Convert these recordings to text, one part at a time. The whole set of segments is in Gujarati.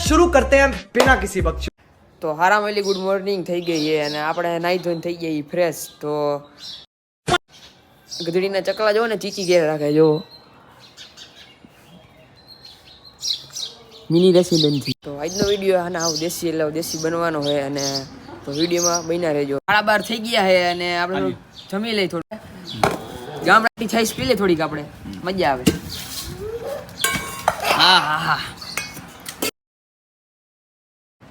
शुरू करते हैं बिना किसी बख्श। तो हारा मेली गुड मॉर्निंग થઈ ગઈ છે અને આપણે નાઈ ધોઈને થઈ ગઈ ફ્રેશ. તો ગધડીના ચકલા જો ને ચીચી ઘેર રાખે જો મિની રેસિડેન્સી. તો આજનો વિડીયો આના આવ દેશી એટલે દેશી બનવાનો છે અને તો વિડીયોમાં બન્યા રહેજો. 12:30 થઈ ગયા છે અને આપણે જમી લઈ થોડું ગામડાની છાઈસ પી લે થોડીક આપણે મજા આવે. હા હા હા.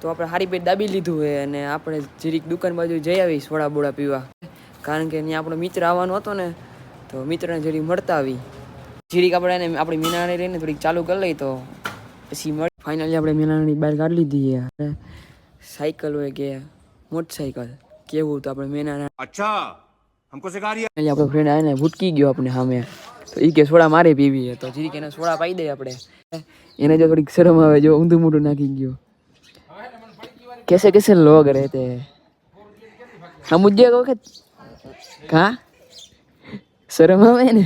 તો આપણે હારી પેટ દાબી લીધું છે અને આપણે જરીક દુકાન બાજુ જઈ આવી સોડા બોડા પીવા, કારણ કે ત્યાં આપણો મિત્ર આવવાનો હતો ને તો મિત્રને જરીક મળતા આવી. જરીક આપણે એને આપણી મીનાણી રહીને થોડીક ચાલુ કરી લઈ તો પછી મળી. ફાઇનલી આપણે મીનાણી બહાર કાઢી લીધી છે. સાયકલ હોય કે મોટરસાયકલ કેવું તો આપણે મીનાણા અચ્છા હમકો સિખા રહ્યા. આપણો ફ્રેન્ડ આને ભૂટકી ગયો આપણે સામે, તો એ કે સોડા મારે પીવી છે તો જરીક એને સોડા પાઈ દઈએ આપણે. એને જો થોડીક શરમ આવે જો ઊંધું મોઢું નાખી ગયો. कैसे कैसे लोग रहते हैं हम मुझे कहो कहा शर्म આવે ને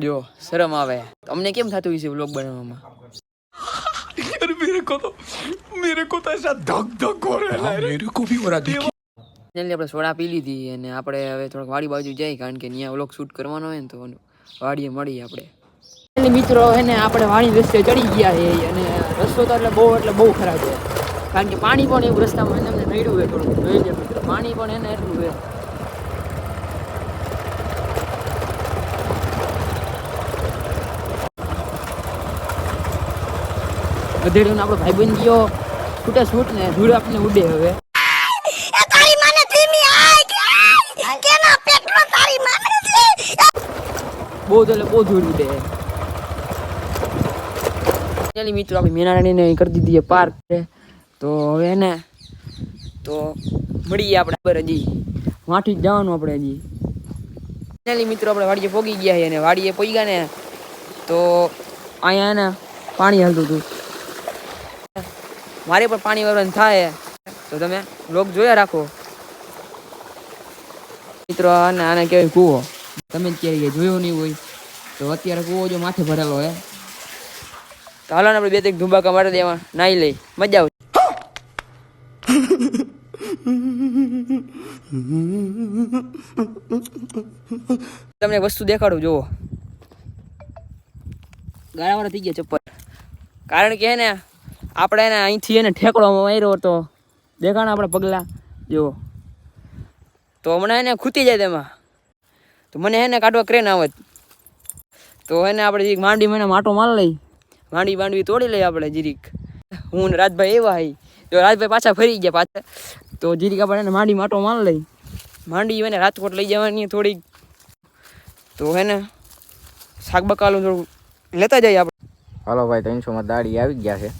જો શરમ આવે. અમને કેમ થતું હશે વ્લોગ બનાવવામાં? यार मेरे को तो ऐसा धक धक हो रहा है, मेरे को भी हो रहा है. આપણે સોડા પી લીધી અને આપણે હવે થોડોક વાડી બાજુ જઈ, કારણ કે ત્યાં વ્લોગ શૂટ કરવાનો હોય ને તો વાડીએ મળી આપણે. મિત્રો એને આપણે વાડી રસ્તે ચડી ગયા છે અને રસ્તો તો એટલે બહુ ખરાબ છે, કારણ કે પાણી પણ એવું રસ્તામાં એને અમને નડ્યું છે થોડું. જોઈ લે મિત્રો, પાણી પણ એને એટલું છે. ગધેડીનો આપણો ભાઈબંધ ગયો છૂટે છૂટ ને ધૂળ આપને ઉડે. હવે બહુ એટલે બહુ ધૂળ ઉડે. મિત્રો આપણી મીનારાણીને કરી દીધી પાર્ક છે, તો હવે એને તો મળીએ આપણે બરાબર. હજી વાંઠી જ જવાનું આપણે. હજી ફાઇનલી મિત્રો આપણે વાડીએ પોગી ગયા છે અને વાડીએ પોગ્યા ને તો અહીંયા એને પાણી હાલતું હતું. મારે પણ પાણી વરવાનું થાય તો તમે લોક જોયા રાખો મિત્રો. આને કહેવાય કૂવો. તમે જ ક્યારેય જોયો નહીં હોય તો અત્યારે કૂવો જો માથે ભરેલો હે. તો હાલો ને આપણે બે ત્રણ ધુંબાકા મારી દેવા, નાઈ લઈ, મજા આવે. તમને વસ્તુ દેખાડું જુઓ. ગાળાવાળા થઈ ગયા ચપ્પલ, કારણ કે ને આપણે એને અહીંથી એને ઠેકડો માર્યો તો દેખાણ આપણે પગલા જુઓ, તો હમણાં એને ખૂટી જાય તેમાં. તો મને એને કાઢવા ક્રેન આવત તો એને આપણે માંડી મને માટો માર લઈ, માંડવી તોડી લઈએ આપણે જીરીક. હું ને રાજભાઈ એવા હઈ, જો રાજભાઈ પાછા ફરી ગયા પાછા તો જીરીક આપણે એને માંડી માટો માર લઈ. માંડી એને રાજકોટ લઈ જવાની થોડીક, તો એને શાક બકાલું થોડું લેતા જઈએ આપણે. હાલો ભાઈ, 300માં દાડી આવી ગયા છે.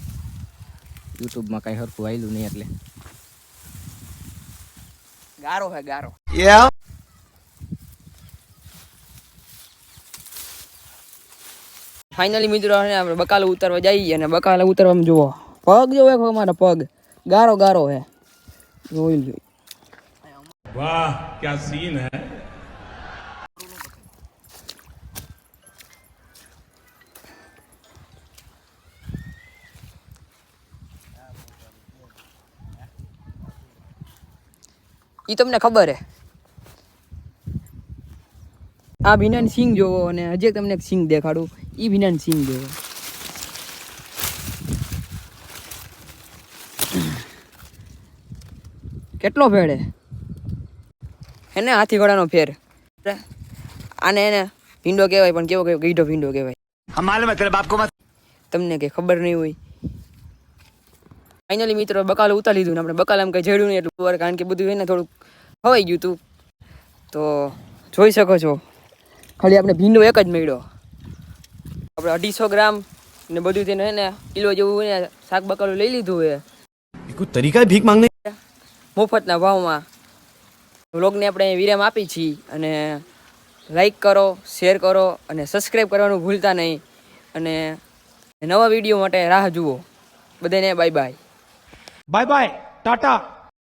યુટ્યુબમાં કાંઈ હરખું આવેલું નહીં એટલે ગારો હે ગારો. ફાઇનલી મિત્રો આપણે બકાલો ઉતારવા જઈએ અને બકાલા ઉતારવામાં જુઓ પગ જો એક અમારા પગ ગારો ગારો હે. જોઈ લો. વાહ ક્યા સીન હે. ઈ તમને ખબર હે. આ ભીનાન સિંગ જોવો અને હજી તમને એક સિંગ દેખાડું. ઈ ભીનાન સિંગ જોવો. કેટલો ફેર હે એને હાથી ઘોડાનો ફેર. આને એને ભીંડો કહેવાય, પણ કેવો કહેવાય? ગઈઢો ભીંડો કહેવાય. તમને કઈ ખબર નહીં હોય. ફાઇનલી મિત્રો બકાલું ઉતારી લીધું ને આપણે બકાલામાં કંઈ જડ્યું નહીં એટલું, કારણ કે બધું એને થોડુંક ખવાઈ ગયું હતું. તો જોઈ શકો છો ખાલી આપણે ભીંડો એક જ મળ્યો. આપણે 250 ગ્રામ ને બધું તેને એને કિલો જેવું એને શાક બકાલું લઈ લીધું છે. કોઈ તરીકા ભીખ માંગને મફતના ભાવમાં. વ્લોગને આપણે વિરામ આપી છીએ અને લાઈક કરો, શેર કરો અને સબસ્ક્રાઈબ કરવાનું ભૂલતા નહીં. અને નવા વિડીયો માટે રાહ જુઓ. બધાને bye bye. Bye bye Tata.